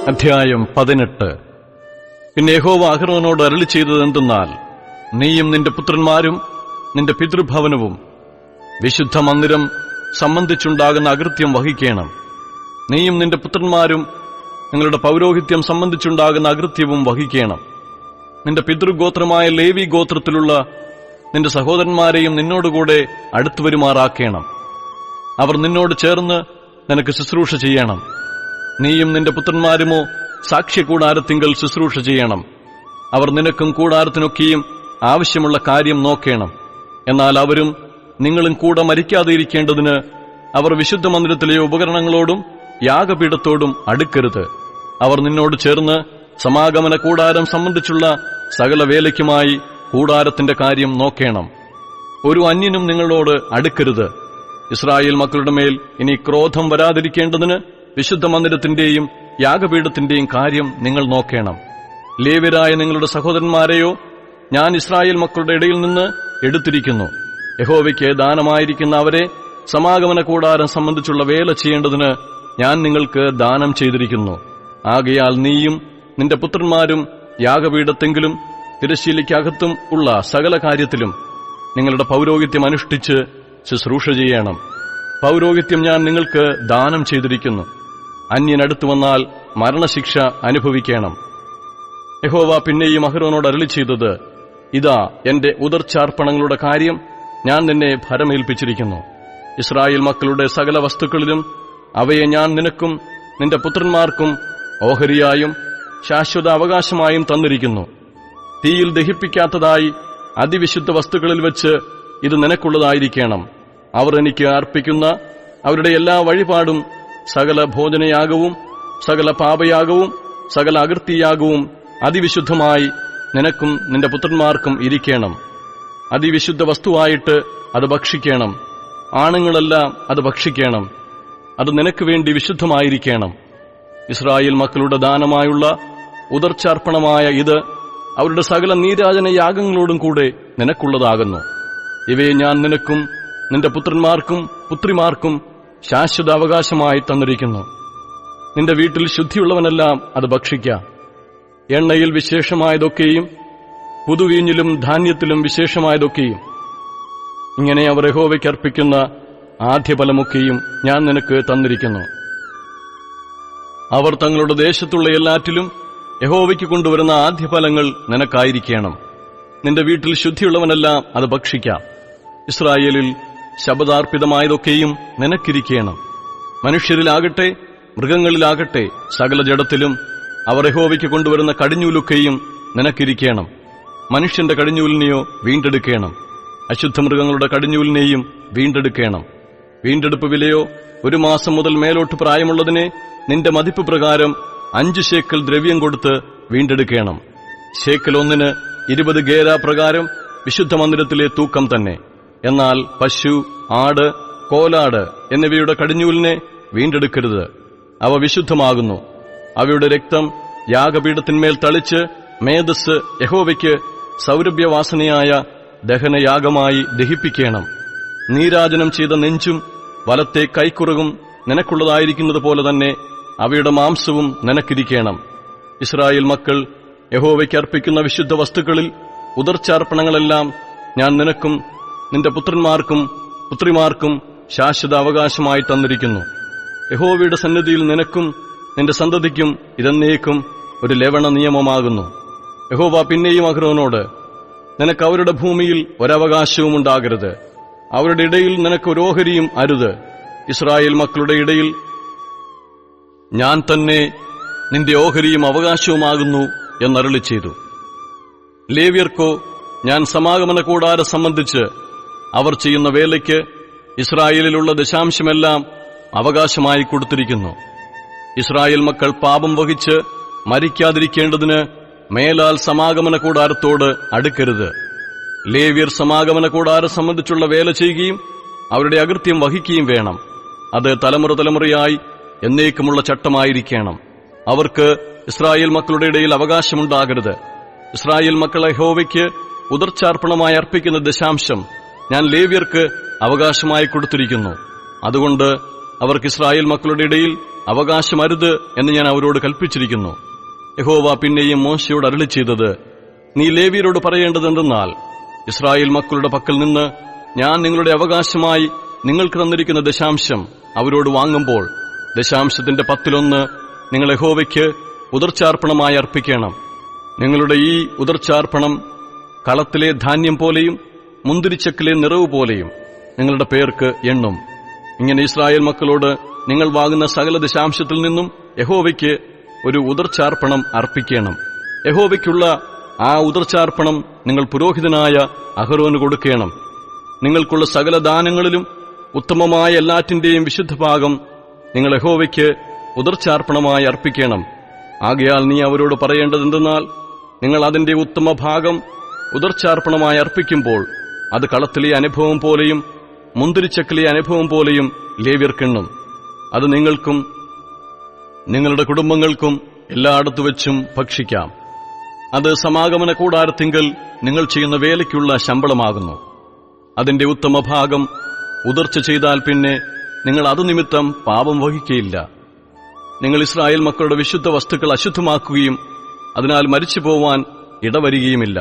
അധ്യായം 18. പിന്നെ യഹോവ അഹരോനോട് അരുളി ചെയ്തതെന്തെന്നാൽ, നീയും നിന്റെ പുത്രന്മാരും നിന്റെ പിതൃഭവനവും വിശുദ്ധ മന്ദിരം സംബന്ധിച്ചുണ്ടാകുന്ന അകൃത്യം വഹിക്കണം. നീയും നിന്റെ പുത്രന്മാരും നിങ്ങളുടെ പൗരോഹിത്യം സംബന്ധിച്ചുണ്ടാകുന്ന അകൃത്യവും വഹിക്കണം. നിന്റെ പിതൃഗോത്രമായ ലേവി ഗോത്രത്തിലുള്ള നിന്റെ സഹോദരന്മാരെയും നിന്നോടുകൂടെ അടുത്തുവരുമാറാക്കണം. അവർ നിന്നോട് ചേർന്ന് നിനക്ക് ശുശ്രൂഷ ചെയ്യണം. നീയും നിന്റെ പുത്രന്മാരുമോ സാക്ഷ്യകൂടാരത്തിങ്കൽ ശുശ്രൂഷ ചെയ്യണം. അവർ നിനക്കും കൂടാരത്തിനൊക്കെയും ആവശ്യമുള്ള കാര്യം നോക്കണം. എന്നാൽ അവരും നിങ്ങളും കൂടെ മരിക്കാതെ ഇരിക്കേണ്ടതിന് അവർ വിശുദ്ധ മന്ദിരത്തിലെ ഉപകരണങ്ങളോടും യാഗപീഠത്തോടും അടുക്കരുത്. അവർ നിന്നോട് ചേർന്ന് സമാഗമന കൂടാരം സംബന്ധിച്ചുള്ള സകല വേലയ്ക്കുമായി കൂടാരത്തിന്റെ കാര്യം നോക്കണം. ഒരു അന്യനും നിങ്ങളോട് അടുക്കരുത്. ഇസ്രായേൽ മക്കളുടെ മേൽ ഇനി ക്രോധം വരാതിരിക്കേണ്ടതിന് വിശുദ്ധ മന്ദിരത്തിന്റെയും യാഗപീഠത്തിന്റെയും കാര്യം നിങ്ങൾ നോക്കണം. ലേവ്യരായ നിങ്ങളുടെ സഹോദരന്മാരെയോ ഞാൻ ഇസ്രായേൽ മക്കളുടെ ഇടയിൽ നിന്ന് എടുത്തിരിക്കുന്നു. യഹോവയ്ക്ക് ദാനമായിരിക്കുന്ന അവരെ സമാഗമന കൂടാരം സംബന്ധിച്ചുള്ള വേല ചെയ്യേണ്ടതിന് ഞാൻ നിങ്ങൾക്ക് ദാനം ചെയ്തിരിക്കുന്നു. ആകയാൽ നീയും നിന്റെ പുത്രന്മാരും യാഗപീഠത്തെങ്കിലും തിരശ്ശീലയ്ക്കകത്തും ഉള്ള സകല കാര്യത്തിലും നിങ്ങളുടെ പൗരോഹിത്യം അനുഷ്ഠിച്ച് ശുശ്രൂഷ ചെയ്യണം. പൗരോഹിത്യം ഞാൻ നിങ്ങൾക്ക് ദാനം ചെയ്തിരിക്കുന്നു. അന്യനടുത്തു വന്നാൽ മരണശിക്ഷ അനുഭവിക്കണം. യഹോവ പിന്നെയും അഹരോനോട് അരുളി ചെയ്തത്, ഇതാ എന്റെ ഉദർച്ചാർപ്പണങ്ങളുടെ കാര്യം ഞാൻ നിന്നെ ഭരമേൽപ്പിച്ചിരിക്കുന്നു. ഇസ്രായേൽ മക്കളുടെ സകല വസ്തുക്കളിലും അവയെ ഞാൻ നിനക്കും നിന്റെ പുത്രന്മാർക്കും ഓഹരിയായും ശാശ്വത അവകാശമായും തന്നിരിക്കുന്നു. തീയിൽ ദഹിപ്പിക്കാത്തതായി അതിവിശുദ്ധ വസ്തുക്കളിൽ വെച്ച് ഇത് നിനക്കുള്ളതായിരിക്കണം. അവർ എനിക്ക് അർപ്പിക്കുന്ന അവരുടെ എല്ലാ വഴിപാടും സകല ഭോജനയാഗവും സകല പാപയാഗവും സകല അകൃത്യയാഗവും അതിവിശുദ്ധമായി നിനക്കും നിന്റെ പുത്രന്മാർക്കും ഇരിക്കണം. അതിവിശുദ്ധ വസ്തുവായിട്ട് അത് ഭക്ഷിക്കണം. ആണുങ്ങളെല്ലാം അത് ഭക്ഷിക്കണം. അത് നിനക്ക് വേണ്ടി വിശുദ്ധമായിരിക്കണം. ഇസ്രായേൽ മക്കളുടെ ദാനമായുള്ള ഉദർച്ചാർപ്പണമായ ഇത് അവരുടെ സകല നീരാജന യാഗങ്ങളോടും കൂടെ നിനക്കുള്ളതാകുന്നു. ഇവയെ ഞാൻ നിനക്കും നിന്റെ പുത്രന്മാർക്കും പുത്രിമാർക്കും ശാശ്വത അവകാശമായി തന്നിരിക്കുന്നു. നിന്റെ വീട്ടിൽ ശുദ്ധിയുള്ളവനെല്ലാം അത് ഭക്ഷിക്കാം. എണ്ണയിൽ വിശേഷമായതൊക്കെയും പുതുവീഞ്ഞിലും ധാന്യത്തിലും വിശേഷമായതൊക്കെയും ഇങ്ങനെ അവർ യഹോവയ്ക്ക് അർപ്പിക്കുന്ന ആദ്യഫലമൊക്കെയും ഞാൻ നിനക്ക് തന്നിരിക്കുന്നു. അവർ തങ്ങളുടെ ദേശത്തുള്ള എല്ലാറ്റിലും യഹോവയ്ക്ക് കൊണ്ടുവരുന്ന ആദ്യഫലങ്ങൾ നിനക്കായിരിക്കണം. നിന്റെ വീട്ടിൽ ശുദ്ധിയുള്ളവനെല്ലാം അത് ഭക്ഷിക്കാം. ഇസ്രായേലിൽ ശബദാർപ്പിതമായതൊക്കെയും നിനക്കിരിക്കണം. മനുഷ്യരിലാകട്ടെ മൃഗങ്ങളിലാകട്ടെ സകല ജഡത്തിലും അവർ യഹോവയ്ക്ക് കൊണ്ടുവരുന്ന കടിഞ്ഞൂലൊക്കെയും നിനക്കിരിക്കണം. മനുഷ്യന്റെ കടിഞ്ഞൂലിനെയോ വീണ്ടെടുക്കണം. അശുദ്ധമൃഗങ്ങളുടെ കടിഞ്ഞൂലിനെയും വീണ്ടെടുക്കണം. വീണ്ടെടുപ്പ് വിലയോ 1 മാസം മുതൽ മേലോട്ട് പ്രായമുള്ളതിനെ നിന്റെ മതിപ്പ് പ്രകാരം 5 ശേക്കൽ ദ്രവ്യം കൊടുത്ത് വീണ്ടെടുക്കണം. ശേക്കൽ 1 20 ഗേര പ്രകാരം വിശുദ്ധ മന്ദിരത്തിലെ തൂക്കം തന്നെ. എന്നാൽ പശു, ആട്, കോലാട് എന്നിവയുടെ കടിഞ്ഞൂലിനെ വീണ്ടെടുക്കരുത്. അവ വിശുദ്ധമാകുന്നു. അവയുടെ രക്തം യാഗപീഠത്തിന്മേൽ തളിച്ച് മേദസ് യഹോവയ്ക്ക് സൗരഭ്യവാസനയായ ദഹനയാഗമായി ദഹിപ്പിക്കണം. നീരാജനം ചെയ്ത നെഞ്ചും വലത്തെ കൈക്കുറകും നിനക്കുള്ളതായിരിക്കുന്നത് പോലെ തന്നെ അവയുടെ മാംസവും നിനക്കിരിക്കണം. ഇസ്രായേൽ മക്കൾ യഹോവയ്ക്ക് അർപ്പിക്കുന്ന വിശുദ്ധ വസ്തുക്കളിൽ ഉദർച്ചാർപ്പണങ്ങളെല്ലാം ഞാൻ നിനക്കും നിന്റെ പുത്രന്മാർക്കും പുത്രിമാർക്കും ശാശ്വത അവകാശമായി തന്നിരിക്കുന്നു. യഹോവയുടെ സന്നിധിയിൽ നിനക്കും നിന്റെ സന്തതിക്കും ഇതെന്നേക്കും ഒരു ലവണ നിയമമാകുന്നു. യഹോവ പിന്നെയും അഹരോനോട്, നിനക്ക് അവരുടെ ഭൂമിയിൽ ഒരവകാശവും ഉണ്ടാകരുത്. അവരുടെ ഇടയിൽ നിനക്ക് ഒരു ഓഹരിയും അരുത്. ഇസ്രായേൽ മക്കളുടെ ഇടയിൽ ഞാൻ തന്നെ നിന്റെ ഓഹരിയും അവകാശവുമാകുന്നു എന്നരുളി ചെയ്തു. ലേവ്യർക്കോ ഞാൻ സമാഗമന കൂടാരം സംബന്ധിച്ച് അവർ ചെയ്യുന്ന വേലയ്ക്ക് ഇസ്രായേലിലുള്ള ദശാംശമെല്ലാം അവകാശമായി കൊടുത്തിരിക്കുന്നു. ഇസ്രായേൽ മക്കൾ പാപം വഹിച്ച് മരിക്കാതിരിക്കേണ്ടതിന് മേലാൽ സമാഗമന കൂടാരത്തോട് അടുക്കരുത്. ലേവ്യർ സമാഗമന കൂടാരം സംബന്ധിച്ചുള്ള വേല ചെയ്യുകയും അവരുടെ അകൃത്യം വഹിക്കുകയും വേണം. അത് തലമുറ തലമുറയായി എന്നേക്കുമുള്ള ചട്ടമായിരിക്കണം. അവർക്ക് ഇസ്രായേൽ മക്കളുടെ ഇടയിൽ അവകാശമുണ്ടാകരുത്. ഇസ്രായേൽ മക്കളെ യഹോവയ്ക്ക് ഉദർച്ചാർപ്പണമായി അർപ്പിക്കുന്ന ദശാംശം ഞാൻ ലേവ്യർക്ക് അവകാശമായി കൊടുത്തിരിക്കുന്നു. അതുകൊണ്ട് അവർക്ക് ഇസ്രായേൽ മക്കളുടെ ഇടയിൽ അവകാശമരുത് എന്ന് ഞാൻ അവരോട് കൽപ്പിച്ചിരിക്കുന്നു. യഹോവ പിന്നെയും മോശയോട് അരുളിച്ചെയ്തത്, നീ ലേവ്യരോട് പറയേണ്ടതെന്തെന്നാൽ, ഇസ്രായേൽ മക്കളുടെ പക്കൽ നിന്ന് ഞാൻ നിങ്ങളുടെ അവകാശമായി നിങ്ങൾക്ക് തന്നിരിക്കുന്ന ദശാംശം അവരോട് വാങ്ങുമ്പോൾ ദശാംശത്തിന്റെ 10 നിങ്ങൾ യഹോവയ്ക്ക് ഉദർച്ചാർപ്പണമായി അർപ്പിക്കണം. നിങ്ങളുടെ ഈ ഉദർച്ചാർപ്പണം കളത്തിലെ ധാന്യം പോലെയും മുന്തിരിച്ചക്കിലെ നിറവ് പോലെയും നിങ്ങളുടെ പേർക്ക് എണ്ണും. ഇങ്ങനെ ഇസ്രായേൽ മക്കളോട് നിങ്ങൾ വാങ്ങുന്ന സകല ദശാംശത്തിൽ നിന്നും യഹോവയ്ക്ക് ഒരു ഉദർച്ചാർപ്പണം അർപ്പിക്കണം. യഹോവയ്ക്കുള്ള ആ ഉദർച്ചാർപ്പണം നിങ്ങൾ പുരോഹിതനായ അഹരോന് കൊടുക്കണം. നിങ്ങൾക്കുള്ള സകല ദാനങ്ങളിലും ഉത്തമമായ എല്ലാറ്റിന്റെയും വിശുദ്ധഭാഗം നിങ്ങൾ യഹോവയ്ക്ക് ഉദർച്ചാർപ്പണമായി അർപ്പിക്കണം. ആകയാൽ നീ അവരോട് പറയേണ്ടതെന്തെന്നാൽ, നിങ്ങൾ അതിന്റെ ഉത്തമഭാഗം ഉദർച്ചാർപ്പണമായി അർപ്പിക്കുമ്പോൾ അത് കളത്തിലെ അനുഭവം പോലെയും മുന്തിരിച്ചക്കിലെ അനുഭവം പോലെയും ലേവ്യർക്കെണ്ണും. അത് നിങ്ങൾക്കും നിങ്ങളുടെ കുടുംബങ്ങൾക്കും എല്ലായിടത്തു വെച്ചും ഭക്ഷിക്കാം. അത് സമാഗമന കൂടാരത്തിങ്കൽ നിങ്ങൾ ചെയ്യുന്ന വേലയ്ക്കുള്ള ശമ്പളമാകുന്നു. അതിന്റെ ഉത്തമഭാഗം ഉദർച്ച ചെയ്താൽ പിന്നെ നിങ്ങൾ അതുനിമിത്തം പാപം വഹിക്കയില്ല. നിങ്ങൾ ഇസ്രായേൽ മക്കളുടെ വിശുദ്ധ വസ്തുക്കൾ അശുദ്ധമാക്കുകയും അതിനാൽ മരിച്ചുപോവാൻ ഇടവരികയുമില്ല.